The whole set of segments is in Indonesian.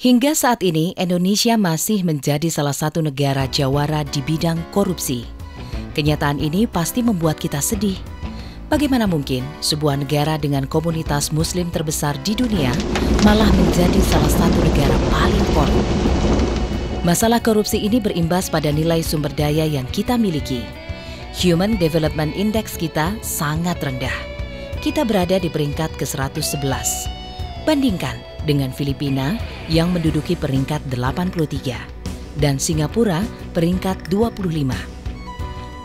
Hingga saat ini, Indonesia masih menjadi salah satu negara jawara di bidang korupsi. Kenyataan ini pasti membuat kita sedih. Bagaimana mungkin sebuah negara dengan komunitas Muslim terbesar di dunia malah menjadi salah satu negara paling korup? Masalah korupsi ini berimbas pada nilai sumber daya yang kita miliki. Human Development Index kita sangat rendah. Kita berada di peringkat ke-111. Bandingkan dengan Filipina yang menduduki peringkat 83 dan Singapura peringkat 25.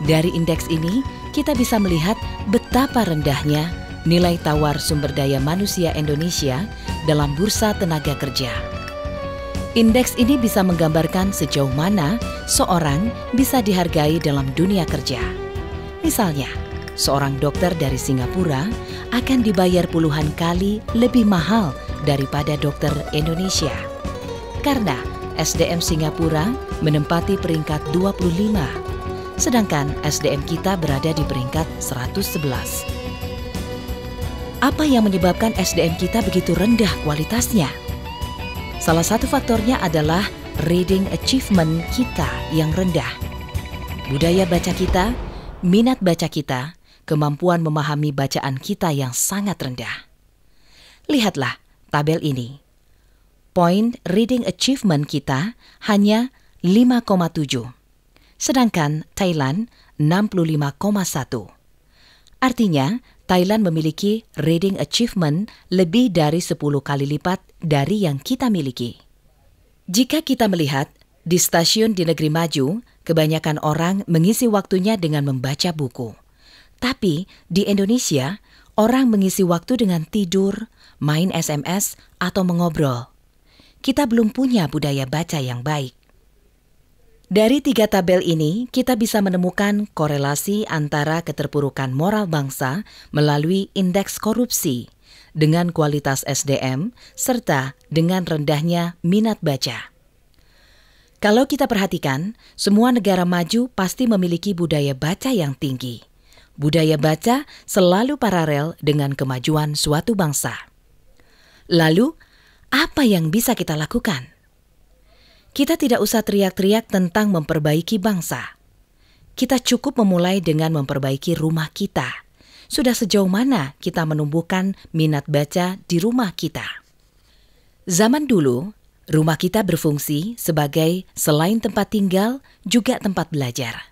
Dari indeks ini, kita bisa melihat betapa rendahnya nilai tawar sumber daya manusia Indonesia dalam bursa tenaga kerja. Indeks ini bisa menggambarkan sejauh mana seorang bisa dihargai dalam dunia kerja. Misalnya, seorang dokter dari Singapura akan dibayar puluhan kali lebih mahal daripada dokter Indonesia. Karena SDM Singapura menempati peringkat 25, sedangkan SDM kita berada di peringkat 111. Apa yang menyebabkan SDM kita begitu rendah kualitasnya? Salah satu faktornya adalah reading achievement kita yang rendah. Budaya baca kita, minat baca kita, kemampuan memahami bacaan kita yang sangat rendah. Lihatlah tabel ini. Point reading achievement kita hanya 5,7. Sedangkan Thailand 65,1. Artinya, Thailand memiliki reading achievement lebih dari 10 kali lipat dari yang kita miliki. Jika kita melihat di stasiun di negeri maju, kebanyakan orang mengisi waktunya dengan membaca buku. Tapi di Indonesia, orang mengisi waktu dengan tidur, main SMS, atau mengobrol. Kita belum punya budaya baca yang baik. Dari 3 tabel ini, kita bisa menemukan korelasi antara keterpurukan moral bangsa melalui indeks korupsi dengan kualitas SDM serta dengan rendahnya minat baca. Kalau kita perhatikan, semua negara maju pasti memiliki budaya baca yang tinggi. Budaya baca selalu paralel dengan kemajuan suatu bangsa. Lalu, apa yang bisa kita lakukan? Kita tidak usah teriak-teriak tentang memperbaiki bangsa. Kita cukup memulai dengan memperbaiki rumah kita. Sudah sejauh mana kita menumbuhkan minat baca di rumah kita? Zaman dulu, rumah kita berfungsi sebagai selain tempat tinggal, juga tempat belajar.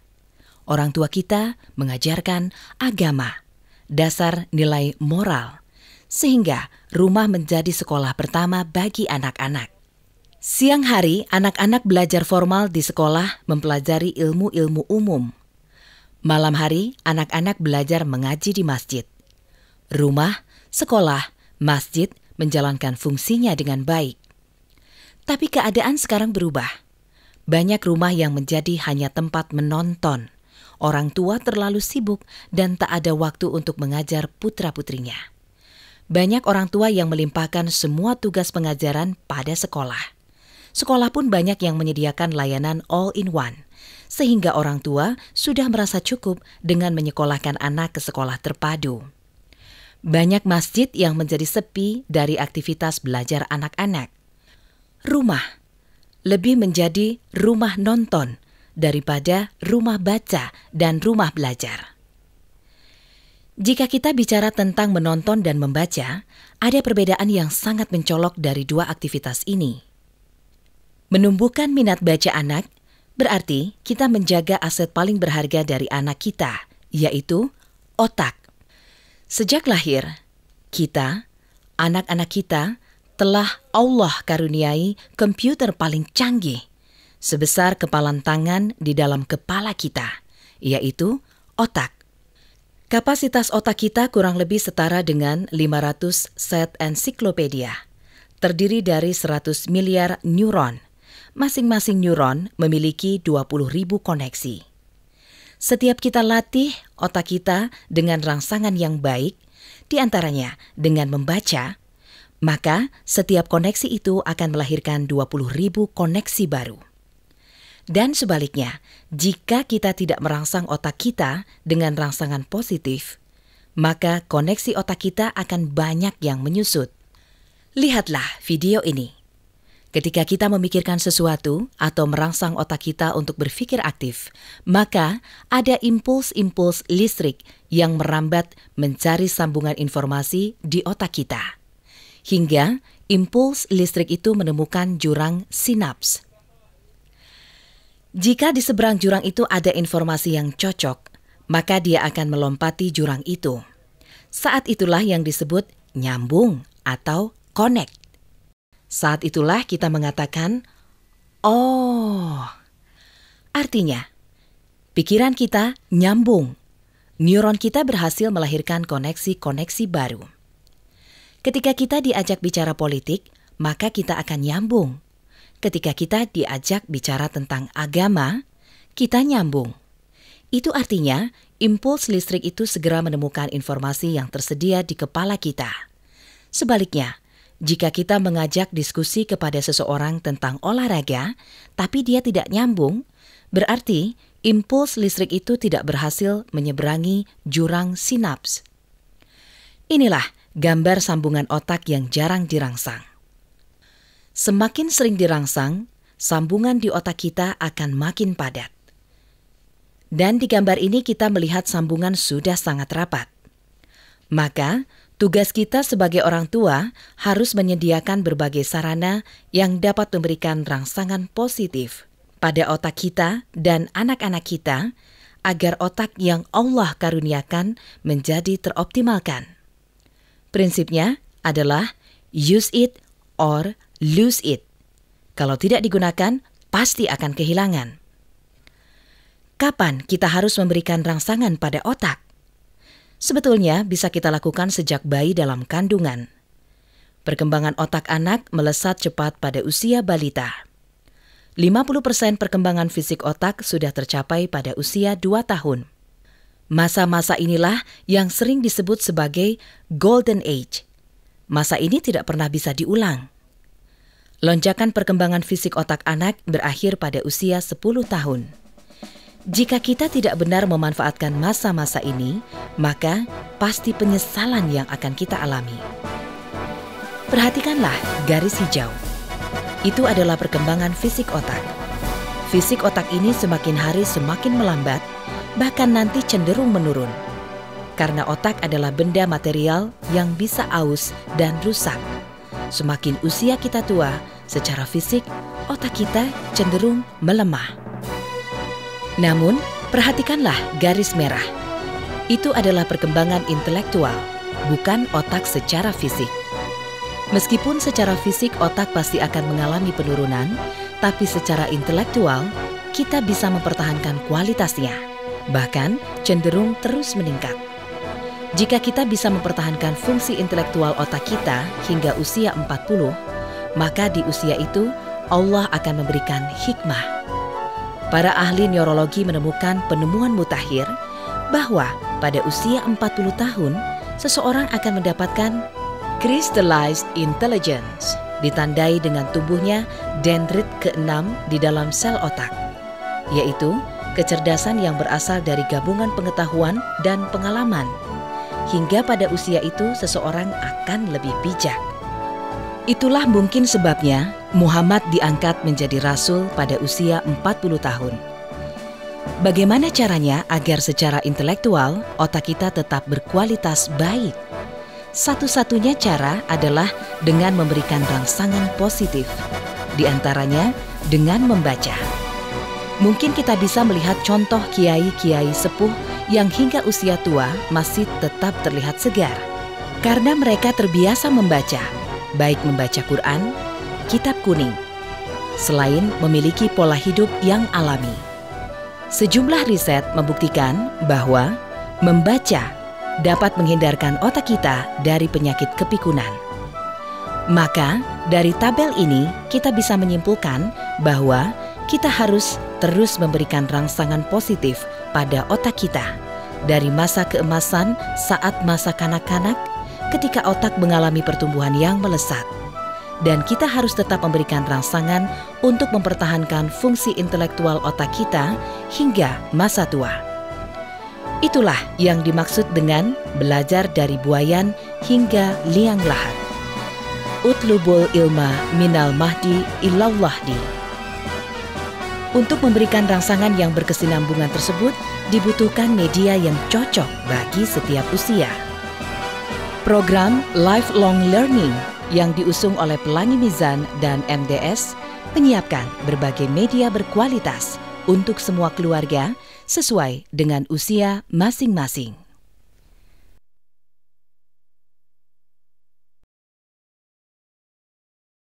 Orang tua kita mengajarkan agama, dasar nilai moral, sehingga rumah menjadi sekolah pertama bagi anak-anak. Siang hari, anak-anak belajar formal di sekolah mempelajari ilmu-ilmu umum. Malam hari, anak-anak belajar mengaji di masjid. Rumah, sekolah, masjid menjalankan fungsinya dengan baik. Tapi keadaan sekarang berubah. Banyak rumah yang menjadi hanya tempat menonton. Orang tua terlalu sibuk dan tak ada waktu untuk mengajar putra-putrinya. Banyak orang tua yang melimpahkan semua tugas pengajaran pada sekolah. Sekolah pun banyak yang menyediakan layanan all-in-one, sehingga orang tua sudah merasa cukup dengan menyekolahkan anak ke sekolah terpadu. Banyak masjid yang menjadi sepi dari aktivitas belajar anak-anak. Rumah lebih menjadi rumah nonton daripada rumah baca dan rumah belajar. Jika kita bicara tentang menonton dan membaca, ada perbedaan yang sangat mencolok dari 2 aktivitas ini. Menumbuhkan minat baca anak berarti kita menjaga aset paling berharga dari anak kita, yaitu otak. Sejak lahir, kita, anak-anak kita, telah Allah karuniai komputer paling canggih, sebesar kepalan tangan di dalam kepala kita, yaitu otak. Kapasitas otak kita kurang lebih setara dengan 500 set ensiklopedia, terdiri dari 100 miliar neuron. Masing-masing neuron memiliki 20.000 koneksi. Setiap kita latih otak kita dengan rangsangan yang baik, di antaranya dengan membaca, maka setiap koneksi itu akan melahirkan 20.000 koneksi baru. Dan sebaliknya, jika kita tidak merangsang otak kita dengan rangsangan positif, maka koneksi otak kita akan banyak yang menyusut. Lihatlah video ini. Ketika kita memikirkan sesuatu atau merangsang otak kita untuk berpikir aktif, maka ada impuls-impuls listrik yang merambat mencari sambungan informasi di otak kita. Hingga impuls listrik itu menemukan jurang sinaps. Jika di seberang jurang itu ada informasi yang cocok, maka dia akan melompati jurang itu. Saat itulah yang disebut nyambung atau connect. Saat itulah kita mengatakan, oh, artinya pikiran kita nyambung. Neuron kita berhasil melahirkan koneksi-koneksi baru. Ketika kita diajak bicara politik, maka kita akan nyambung. Ketika kita diajak bicara tentang agama, kita nyambung. Itu artinya impuls listrik itu segera menemukan informasi yang tersedia di kepala kita. Sebaliknya, jika kita mengajak diskusi kepada seseorang tentang olahraga, tapi dia tidak nyambung, berarti impuls listrik itu tidak berhasil menyeberangi jurang sinaps. Inilah gambar sambungan otak yang jarang dirangsang. Semakin sering dirangsang, sambungan di otak kita akan makin padat. Dan di gambar ini kita melihat sambungan sudah sangat rapat. Maka, tugas kita sebagai orang tua harus menyediakan berbagai sarana yang dapat memberikan rangsangan positif pada otak kita dan anak-anak kita agar otak yang Allah karuniakan menjadi teroptimalkan. Prinsipnya adalah use it or lose it. Kalau tidak digunakan, pasti akan kehilangan. Kapan kita harus memberikan rangsangan pada otak? Sebetulnya bisa kita lakukan sejak bayi dalam kandungan. Perkembangan otak anak melesat cepat pada usia balita. 50% perkembangan fisik otak sudah tercapai pada usia 2 tahun. Masa-masa inilah yang sering disebut sebagai golden age. Masa ini tidak pernah bisa diulang. Lonjakan perkembangan fisik otak anak berakhir pada usia 10 tahun. Jika kita tidak benar memanfaatkan masa-masa ini, maka pasti penyesalan yang akan kita alami. Perhatikanlah garis hijau. Itu adalah perkembangan fisik otak. Fisik otak ini semakin hari semakin melambat, bahkan nanti cenderung menurun. Karena otak adalah benda material yang bisa aus dan rusak. Semakin usia kita tua, secara fisik, otak kita cenderung melemah. Namun, perhatikanlah garis merah. Itu adalah perkembangan intelektual, bukan otak secara fisik. Meskipun secara fisik otak pasti akan mengalami penurunan, tapi secara intelektual, kita bisa mempertahankan kualitasnya, bahkan cenderung terus meningkat. Jika kita bisa mempertahankan fungsi intelektual otak kita hingga usia 40, maka di usia itu Allah akan memberikan hikmah. Para ahli neurologi menemukan penemuan mutakhir bahwa pada usia 40 tahun, seseorang akan mendapatkan crystallized intelligence, ditandai dengan tumbuhnya dendrit ke-6 di dalam sel otak, yaitu kecerdasan yang berasal dari gabungan pengetahuan dan pengalaman. Hingga pada usia itu seseorang akan lebih bijak. Itulah mungkin sebabnya Muhammad diangkat menjadi rasul pada usia 40 tahun. Bagaimana caranya agar secara intelektual otak kita tetap berkualitas baik? Satu-satunya cara adalah dengan memberikan rangsangan positif, di antaranya dengan membaca. Mungkin kita bisa melihat contoh kiai-kiai sepuh yang hingga usia tua masih tetap terlihat segar, karena mereka terbiasa membaca, baik membaca Quran, kitab kuning, selain memiliki pola hidup yang alami. Sejumlah riset membuktikan bahwa membaca dapat menghindarkan otak kita dari penyakit kepikunan. Maka, dari tabel ini kita bisa menyimpulkan bahwa kita harus terus memberikan rangsangan positif pada otak kita dari masa keemasan saat masa kanak-kanak, ketika otak mengalami pertumbuhan yang melesat. Dan kita harus tetap memberikan rangsangan untuk mempertahankan fungsi intelektual otak kita hingga masa tua. Itulah yang dimaksud dengan belajar dari buayan hingga liang lahat. Utlubul ilma minal mahdi ilallahdi. Untuk memberikan rangsangan yang berkesinambungan tersebut, dibutuhkan media yang cocok bagi setiap usia. Program Lifelong Learning yang diusung oleh Pelangi Mizan dan MDS menyiapkan berbagai media berkualitas untuk semua keluarga sesuai dengan usia masing-masing.